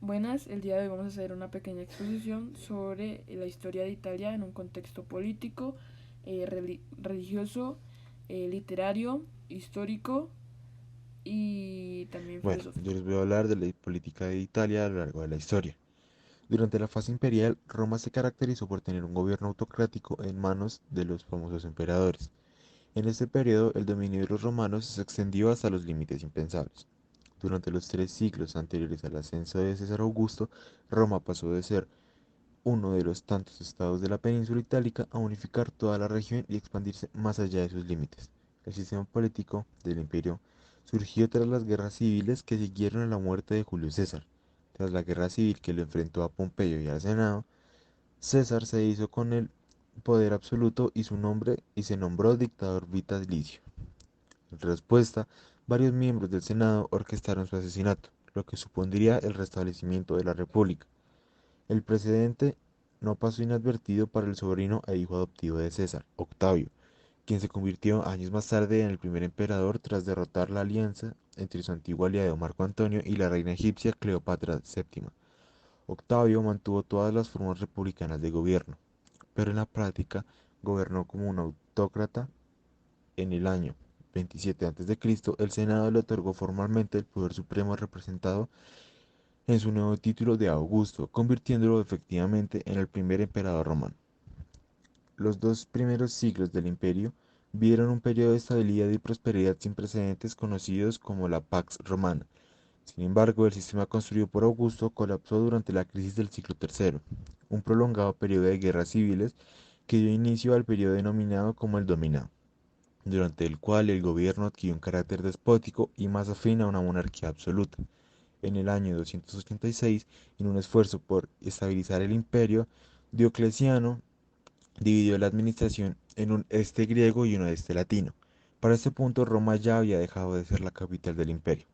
Buenas, el día de hoy vamos a hacer una pequeña exposición sobre la historia de Italia en un contexto político, religioso, literario, histórico y también Bueno, yo filosófico. les voy a hablar de la política de Italia a lo largo de la historia. Durante la fase imperial, Roma se caracterizó por tener un gobierno autocrático en manos de los famosos emperadores. En este periodo, el dominio de los romanos se extendió hasta los límites impensables. Durante los 3 siglos anteriores al ascenso de César Augusto, Roma pasó de ser uno de los tantos estados de la península itálica a unificar toda la región y expandirse más allá de sus límites. El sistema político del imperio surgió tras las guerras civiles que siguieron a la muerte de Julio César. Tras la guerra civil que lo enfrentó a Pompeyo y al Senado, César se hizo con el poder absoluto y se nombró dictador vitalicio. En respuesta, varios miembros del Senado orquestaron su asesinato, lo que supondría el restablecimiento de la República. El precedente no pasó inadvertido para el sobrino e hijo adoptivo de César, Octavio, quien se convirtió años más tarde en el primer emperador tras derrotar la alianza entre su antiguo aliado Marco Antonio y la reina egipcia Cleopatra VII. Octavio mantuvo todas las formas republicanas de gobierno, pero en la práctica gobernó como un autócrata. En el año 27 a.C., el Senado le otorgó formalmente el poder supremo representado en su nuevo título de Augusto, convirtiéndolo efectivamente en el primer emperador romano. Los 2 primeros siglos del imperio vieron un periodo de estabilidad y prosperidad sin precedentes conocidos como la Pax Romana. Sin embargo, el sistema construido por Augusto colapsó durante la crisis del siglo III, un prolongado periodo de guerras civiles que dio inicio al periodo denominado como el Dominado, durante el cual el gobierno adquirió un carácter despótico y más afín a una monarquía absoluta. En el año 286, en un esfuerzo por estabilizar el imperio, Diocleciano dividió la administración en un este griego y un este latino. Para este punto, Roma ya había dejado de ser la capital del imperio.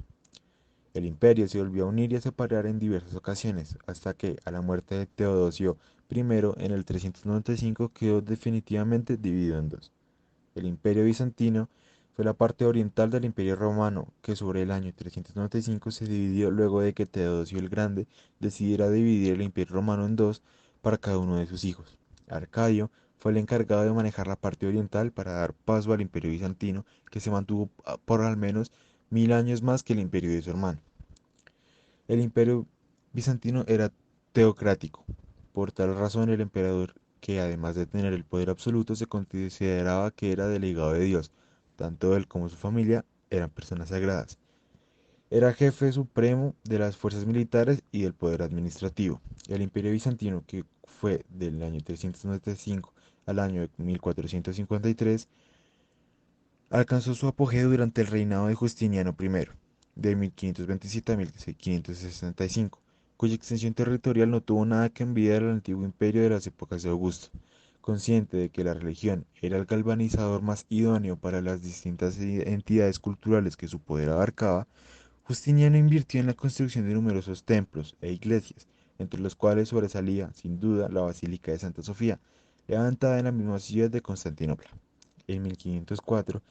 El imperio se volvió a unir y a separar en diversas ocasiones, hasta que, a la muerte de Teodosio I en el 395, quedó definitivamente dividido en dos. El imperio bizantino fue la parte oriental del imperio romano, que sobre el año 395 se dividió luego de que Teodosio el Grande decidiera dividir el imperio romano en dos para cada uno de sus hijos. Arcadio fue el encargado de manejar la parte oriental para dar paso al imperio bizantino, que se mantuvo por al menos 1000 años más que el imperio de su hermano. El imperio bizantino era teocrático. Por tal razón, el emperador, que además de tener el poder absoluto, se consideraba que era delegado de Dios. Tanto él como su familia eran personas sagradas. Era jefe supremo de las fuerzas militares y del poder administrativo. El imperio bizantino, que fue del año 395 al año 1453, alcanzó su apogeo durante el reinado de Justiniano I, de 1527 a 1565, cuya extensión territorial no tuvo nada que envidiar al antiguo imperio de las épocas de Augusto. Consciente de que la religión era el galvanizador más idóneo para las distintas entidades culturales que su poder abarcaba, Justiniano invirtió en la construcción de numerosos templos e iglesias, entre los cuales sobresalía, sin duda, la Basílica de Santa Sofía, levantada en la misma ciudad de Constantinopla. En 1504,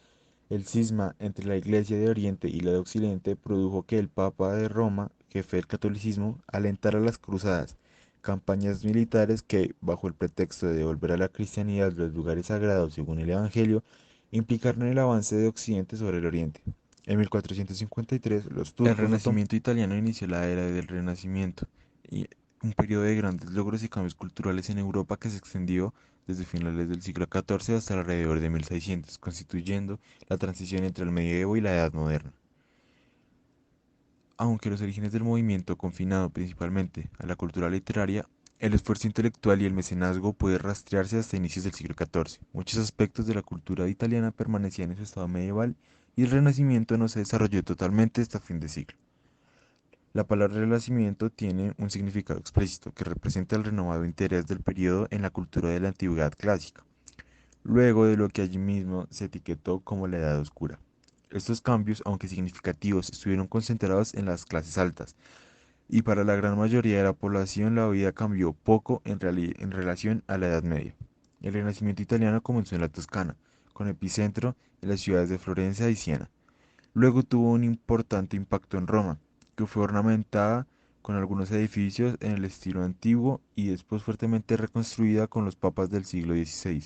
el cisma entre la Iglesia de Oriente y la de Occidente produjo que el Papa de Roma, jefe del catolicismo, alentara las cruzadas, campañas militares que, bajo el pretexto de devolver a la cristianidad los lugares sagrados según el Evangelio, implicaron el avance de Occidente sobre el Oriente. En 1453, los turcos el Renacimiento italiano inició la era del Renacimiento, y un periodo de grandes logros y cambios culturales en Europa que se extendió desde finales del siglo XIV hasta alrededor de 1600, constituyendo la transición entre el medievo y la Edad Moderna. Aunque los orígenes del movimiento, confinado principalmente a la cultura literaria, el esfuerzo intelectual y el mecenazgo puede rastrearse hasta inicios del siglo XIV. Muchos aspectos de la cultura italiana permanecían en su estado medieval y el Renacimiento no se desarrolló totalmente hasta fin de siglo. La palabra Renacimiento tiene un significado explícito que representa el renovado interés del periodo en la cultura de la antigüedad clásica, luego de lo que allí mismo se etiquetó como la Edad Oscura. Estos cambios, aunque significativos, estuvieron concentrados en las clases altas, y para la gran mayoría de la población la vida cambió poco en relación a la Edad Media. El Renacimiento italiano comenzó en la Toscana, con epicentro en las ciudades de Florencia y Siena. Luego tuvo un importante impacto en Roma, que fue ornamentada con algunos edificios en el estilo antiguo y después fuertemente reconstruida con los papas del siglo XVI.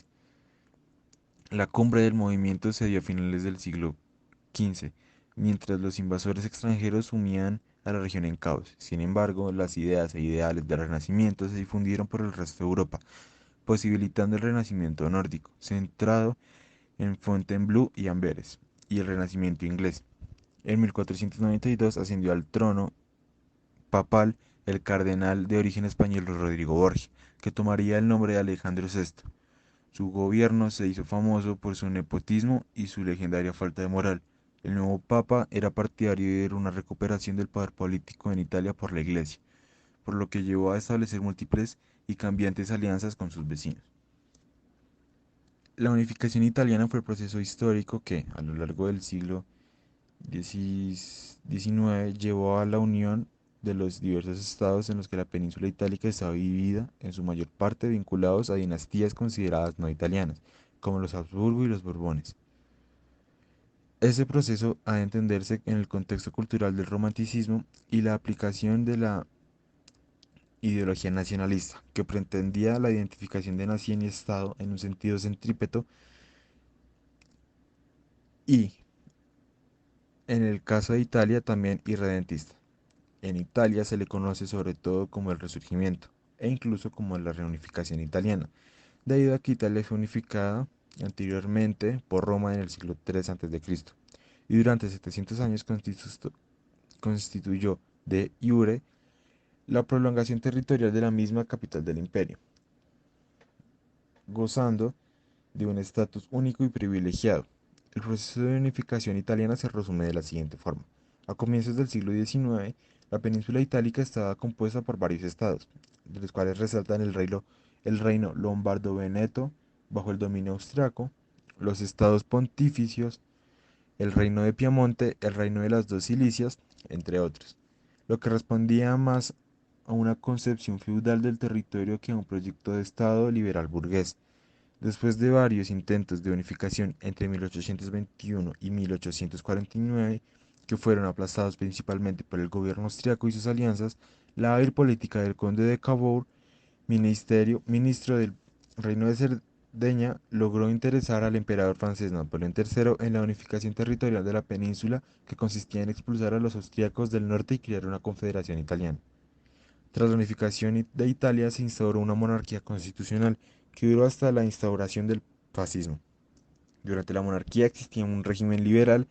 La cumbre del movimiento se dio a finales del siglo XV, mientras los invasores extranjeros sumían a la región en caos. Sin embargo, las ideas e ideales del Renacimiento se difundieron por el resto de Europa, posibilitando el Renacimiento nórdico, centrado en Fontainebleau y Amberes, y el Renacimiento inglés. En 1492 ascendió al trono papal el cardenal de origen español Rodrigo Borgia, que tomaría el nombre de Alejandro VI. Su gobierno se hizo famoso por su nepotismo y su legendaria falta de moral. El nuevo papa era partidario de una recuperación del poder político en Italia por la Iglesia, por lo que llevó a establecer múltiples y cambiantes alianzas con sus vecinos. La unificación italiana fue el proceso histórico que, a lo largo del siglo XIX, llevó a la unión de los diversos estados en los que la península itálica estaba dividida, en su mayor parte vinculados a dinastías consideradas no italianas, como los Habsburgo y los Borbones. Este proceso ha de entenderse en el contexto cultural del romanticismo y la aplicación de la ideología nacionalista, que pretendía la identificación de nación y Estado en un sentido centrípeto y, en el caso de Italia, también irredentista. En Italia se le conoce sobre todo como el Resurgimiento e incluso como la reunificación italiana, debido a que Italia fue unificada anteriormente por Roma en el siglo III a.C. y durante 700 años constituyó de iure la prolongación territorial de la misma capital del imperio, gozando de un estatus único y privilegiado. El proceso de unificación italiana se resume de la siguiente forma. A comienzos del siglo XIX, la península itálica estaba compuesta por varios estados, de los cuales resaltan el reino lombardo-veneto bajo el dominio austriaco, los estados pontificios, el reino de Piamonte, el reino de las dos Cilicias, entre otros, lo que respondía más a una concepción feudal del territorio que a un proyecto de estado liberal burgués. Después de varios intentos de unificación entre 1821 y 1849, que fueron aplazados principalmente por el gobierno austriaco y sus alianzas, la hábil política del conde de Cavour, ministro del Reino de Cerdeña, logró interesar al emperador francés Napoleón III en la unificación territorial de la península, que consistía en expulsar a los austriacos del norte y crear una confederación italiana. Tras la unificación de Italia se instauró una monarquía constitucional que duró hasta la instauración del fascismo. Durante la monarquía existía un régimen liberal,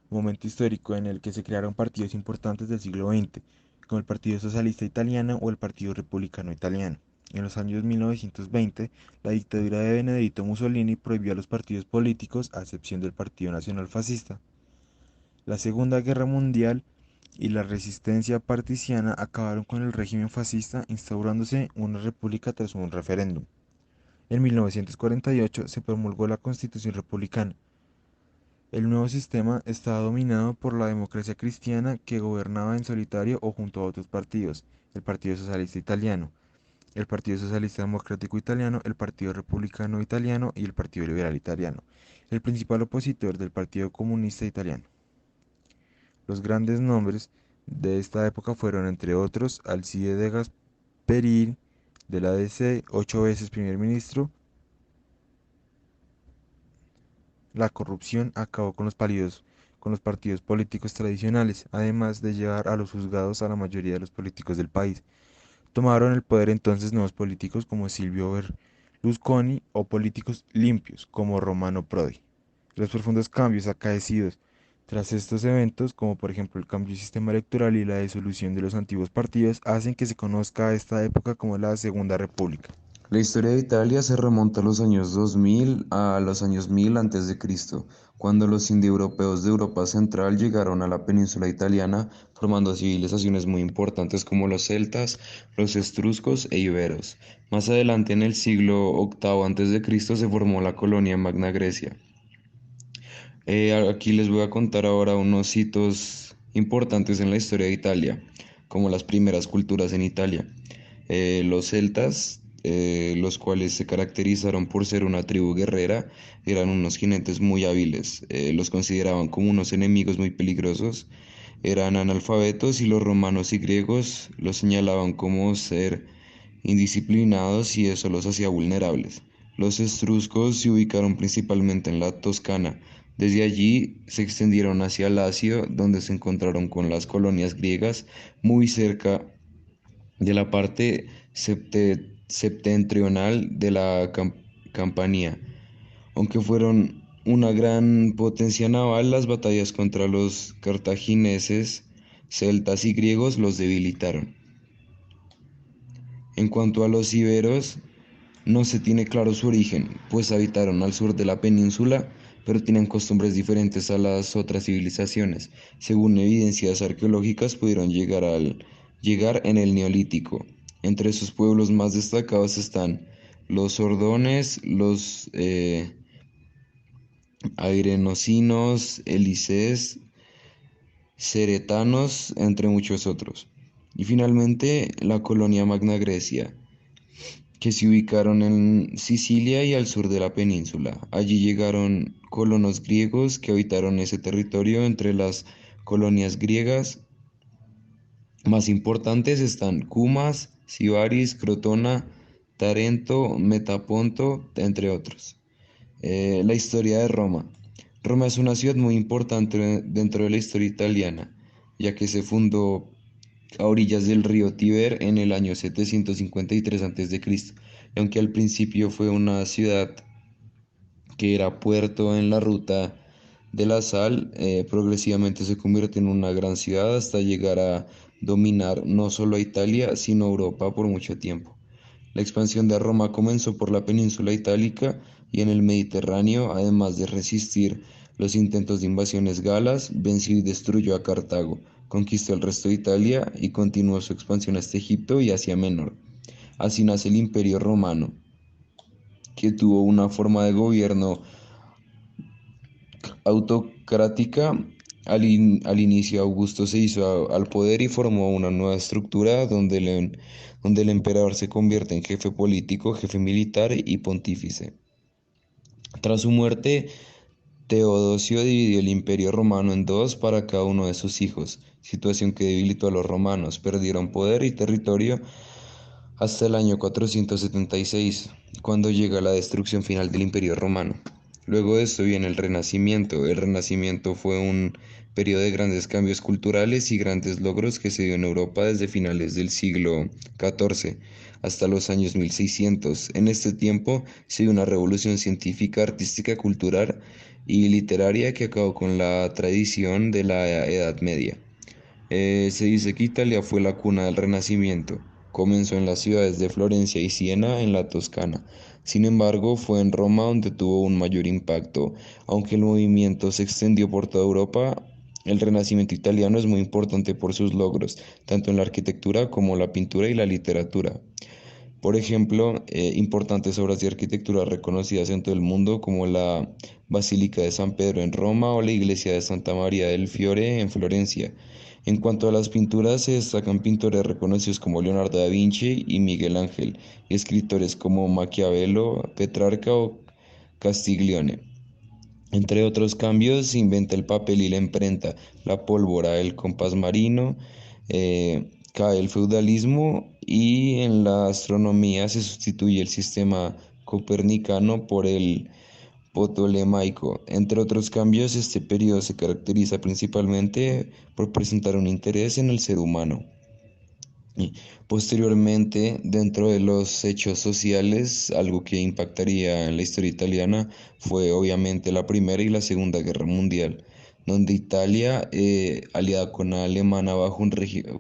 momento histórico en el que se crearon partidos importantes del siglo XX, como el Partido Socialista Italiano o el Partido Republicano Italiano. En los años 1920, la dictadura de Benedetto Mussolini prohibió a los partidos políticos, a excepción del Partido Nacional Fascista. La Segunda Guerra Mundial y la resistencia partisiana acabaron con el régimen fascista, instaurándose una república tras un referéndum. En 1948 se promulgó la Constitución Republicana. El nuevo sistema estaba dominado por la democracia cristiana, que gobernaba en solitario o junto a otros partidos: el Partido Socialista Italiano, el Partido Socialista Democrático Italiano, el Partido Republicano Italiano y el Partido Liberal Italiano, el principal opositor del Partido Comunista Italiano. Los grandes nombres de esta época fueron, entre otros, Alcide de Gasperi, de la DC, 8 veces primer ministro. La corrupción acabó con los partidos políticos tradicionales, además de llevar a los juzgados a la mayoría de los políticos del país. Tomaron el poder entonces nuevos políticos como Silvio Berlusconi o políticos limpios como Romano Prodi. Los profundos cambios acaecidos tras estos eventos, como por ejemplo el cambio del sistema electoral y la disolución de los antiguos partidos, hacen que se conozca a esta época como la Segunda República. La historia de Italia se remonta a los años 2000 a los años 1000 antes de Cristo, cuando los indoeuropeos de Europa Central llegaron a la península italiana, formando civilizaciones muy importantes como los celtas, los etruscos e iberos. Más adelante, en el siglo VIII antes de Cristo, se formó la colonia Magna Grecia. Aquí les voy a contar ahora unos hitos importantes en la historia de Italia, como las primeras culturas en Italia. Los celtas, los cuales se caracterizaron por ser una tribu guerrera, eran unos jinetes muy hábiles. Los consideraban como unos enemigos muy peligrosos eran analfabetos y los romanos y griegos los señalaban como ser indisciplinados y eso los hacía vulnerables. Los etruscos se ubicaron principalmente en la Toscana. Desde allí se extendieron hacia Lacio, donde se encontraron con las colonias griegas muy cerca de la parte septentrional de la Campania. Aunque fueron una gran potencia naval, las batallas contra los cartagineses, celtas y griegos los debilitaron. En cuanto a los iberos, no se tiene claro su origen, pues habitaron al sur de la península, pero tenían costumbres diferentes a las otras civilizaciones. Según evidencias arqueológicas, pudieron llegar en el Neolítico. Entre sus pueblos más destacados están los ordones, los airenocinos, elísees, ceretanos, entre muchos otros. Y finalmente, la colonia Magna Grecia, que se ubicaron en Sicilia y al sur de la península. Allí llegaron colonos griegos que habitaron ese territorio. Entre las colonias griegas más importantes están Cumas, Sibaris, Crotona, Tarento, Metaponto, entre otros. La historia de Roma. Roma es una ciudad muy importante dentro de la historia italiana, ya que se fundó a orillas del río Tíber en el año 753 a.C. Y aunque al principio fue una ciudad que era puerto en la ruta de la sal, progresivamente se convierte en una gran ciudad hasta llegar a dominar no solo a Italia, sino a Europa por mucho tiempo. La expansión de Roma comenzó por la península itálica y en el Mediterráneo, además de resistir los intentos de invasiones galas, venció y destruyó a Cartago, conquistó el resto de Italia y continuó su expansión hasta Egipto y Asia Menor. Así nace el Imperio Romano, que tuvo una forma de gobierno autocrática. Al inicio, Augusto se hizo al poder y formó una nueva estructura donde el emperador se convierte en jefe político, jefe militar y pontífice. Tras su muerte, Teodosio dividió el imperio romano en dos para cada uno de sus hijos, situación que debilitó a los romanos, perdieron poder y territorio hasta el año 476, cuando llega la destrucción final del Imperio Romano. Luego de esto viene el Renacimiento. El Renacimiento fue un periodo de grandes cambios culturales y grandes logros que se dio en Europa desde finales del siglo XIV hasta los años 1600. En este tiempo se dio una revolución científica, artística, cultural y literaria que acabó con la tradición de la Edad Media. Se dice que Italia fue la cuna del Renacimiento. Comenzó en las ciudades de Florencia y Siena, en la Toscana. Sin embargo, fue en Roma donde tuvo un mayor impacto. Aunque el movimiento se extendió por toda Europa, el Renacimiento italiano es muy importante por sus logros, tanto en la arquitectura como la pintura y la literatura. Por ejemplo, importantes obras de arquitectura reconocidas en todo el mundo, como la Basílica de San Pedro en Roma o la Iglesia de Santa María del Fiore en Florencia. En cuanto a las pinturas, se destacan pintores reconocidos como Leonardo da Vinci y Miguel Ángel, y escritores como Maquiavelo, Petrarca o Castiglione. Entre otros cambios, se inventa el papel y la imprenta, la pólvora, el compás marino, cae el feudalismo y en la astronomía se sustituye el sistema copernicano por el ptolemaico. Entre otros cambios, este periodo se caracteriza principalmente por presentar un interés en el ser humano. Y posteriormente, dentro de los hechos sociales, algo que impactaría en la historia italiana fue obviamente la Primera y la Segunda Guerra Mundial, donde Italia, aliada con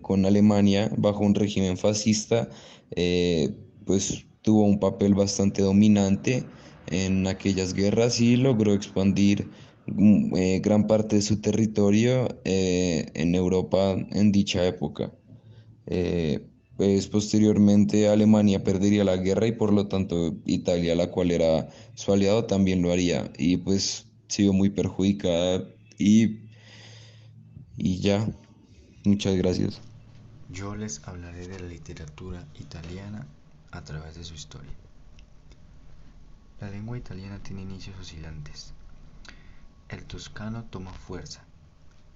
con Alemania bajo un régimen fascista, pues tuvo un papel bastante dominante en aquellas guerras y logró expandir gran parte de su territorio en Europa en dicha época. Eh, pues posteriormente Alemania perdería la guerra y por lo tanto Italia, la cual era su aliado, también lo haría y pues sido muy perjudicada y ya, muchas gracias. Yo les hablaré de la literatura italiana a través de su historia. La lengua italiana tiene inicios oscilantes. El toscano toma fuerza,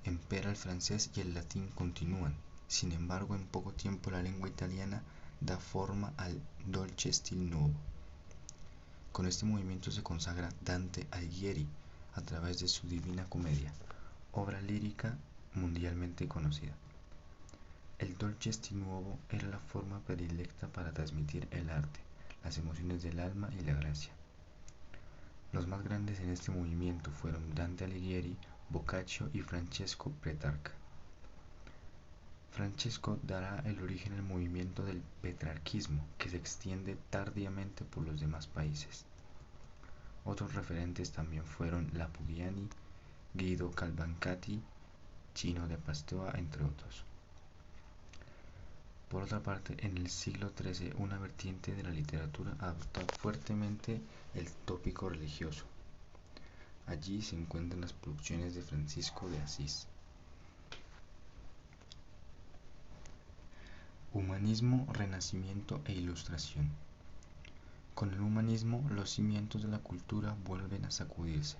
empera el francés y el latín continúan. Sin embargo, en poco tiempo la lengua italiana da forma al Dolce Stil Nuovo. Con este movimiento se consagra Dante Alighieri a través de su Divina Comedia, obra lírica mundialmente conocida. El Dolce Stil Nuovo era la forma predilecta para transmitir el arte, las emociones del alma y la gracia. Los más grandes en este movimiento fueron Dante Alighieri, Boccaccio y Francesco Petrarca. Francesco dará el origen al movimiento del petrarquismo, que se extiende tardíamente por los demás países. Otros referentes también fueron Lapugliani, Guido Cavalcanti, Cino da Pastua, entre otros. Por otra parte, en el siglo XIII, una vertiente de la literatura adopta fuertemente el tópico religioso. Allí se encuentran las producciones de Francisco de Asís. Humanismo, Renacimiento e Ilustración. Con el humanismo, los cimientos de la cultura vuelven a sacudirse.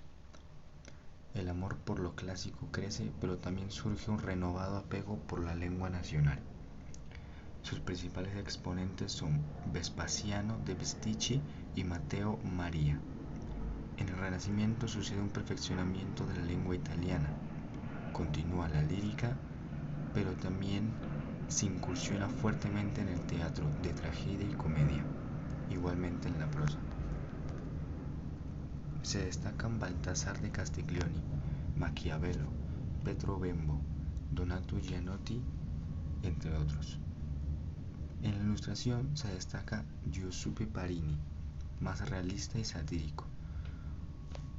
El amor por lo clásico crece, pero también surge un renovado apego por la lengua nacional. Sus principales exponentes son Vespasiano de Bisticci y Matteo Maria. En el Renacimiento sucede un perfeccionamiento de la lengua italiana. Continúa la lírica, pero también se incursiona fuertemente en el teatro de tragedia y comedia, igualmente en la prosa. Se destacan Baltasar de Castiglioni, Maquiavelo, Pietro Bembo, Donato Gianotti, entre otros. En la ilustración se destaca Giuseppe Parini, más realista y satírico,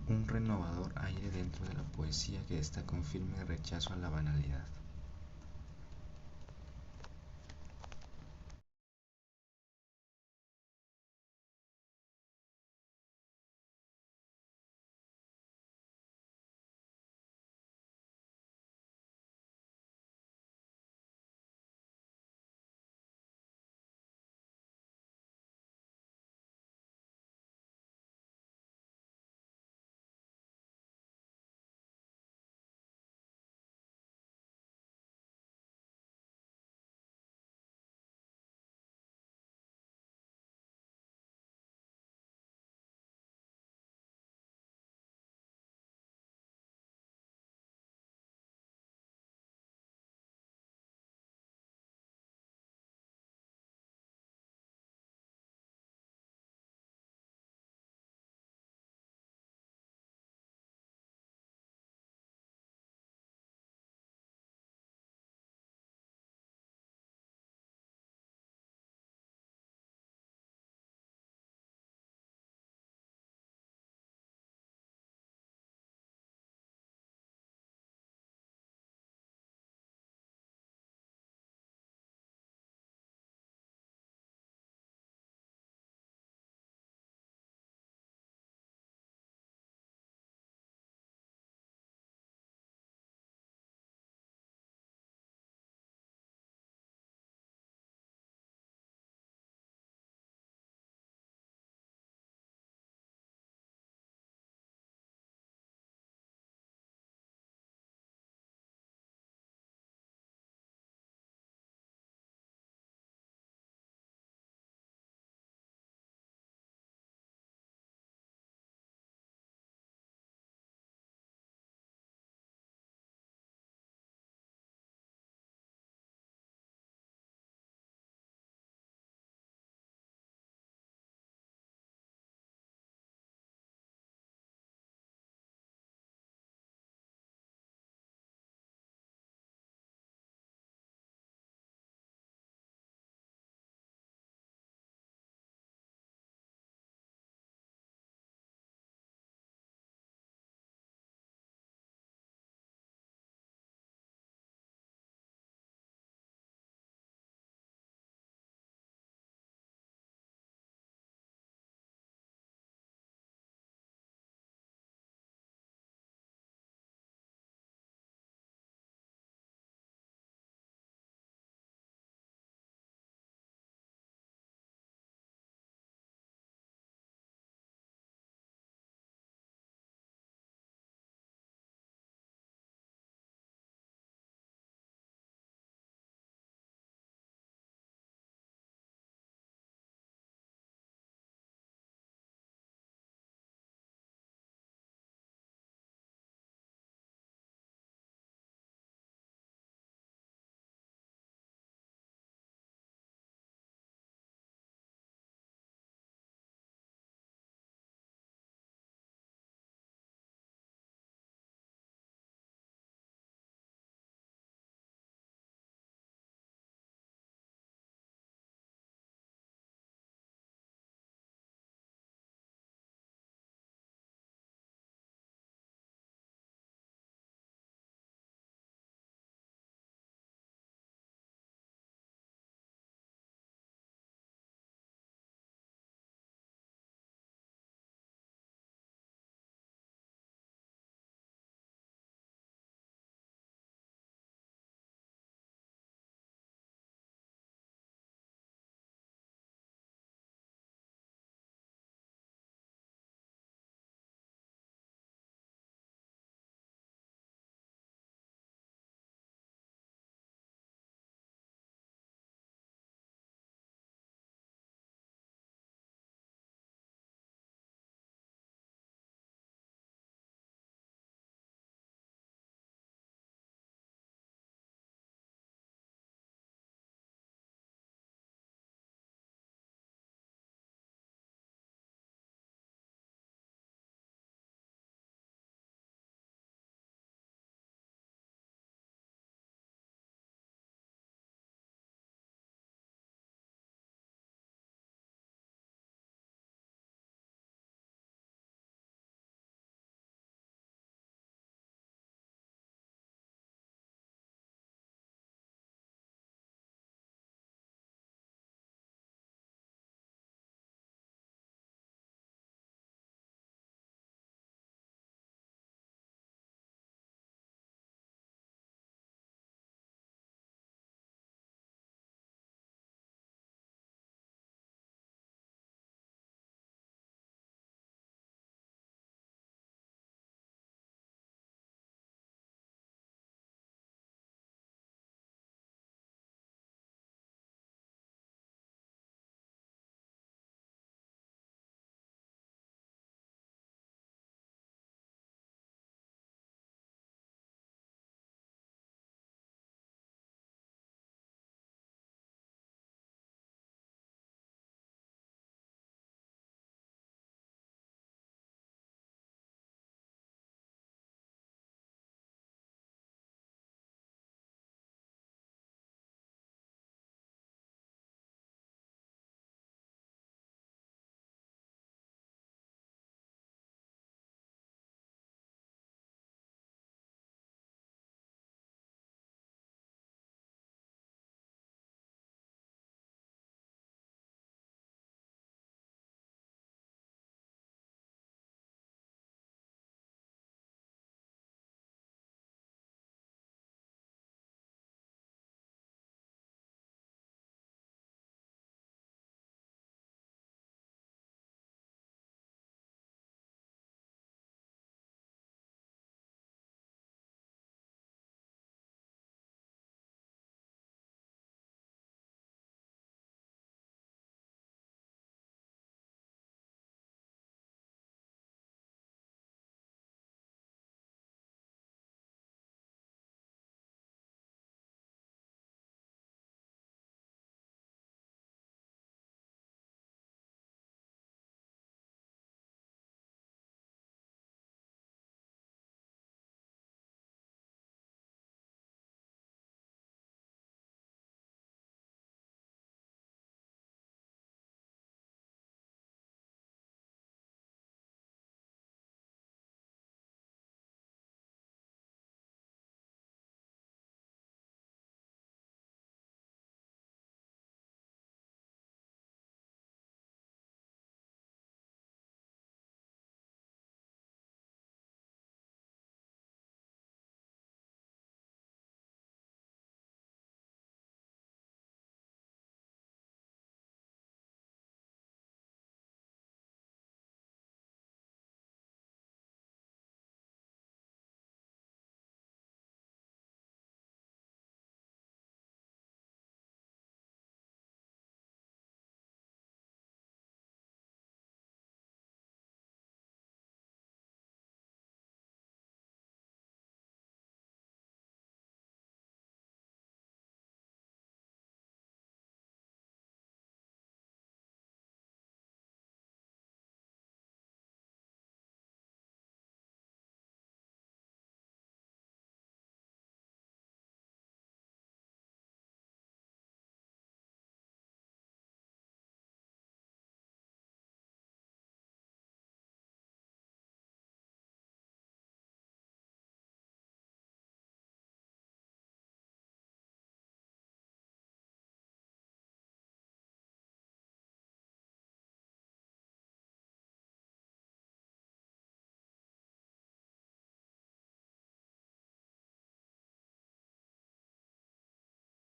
un renovador aire dentro de la poesía que destaca un firme rechazo a la banalidad.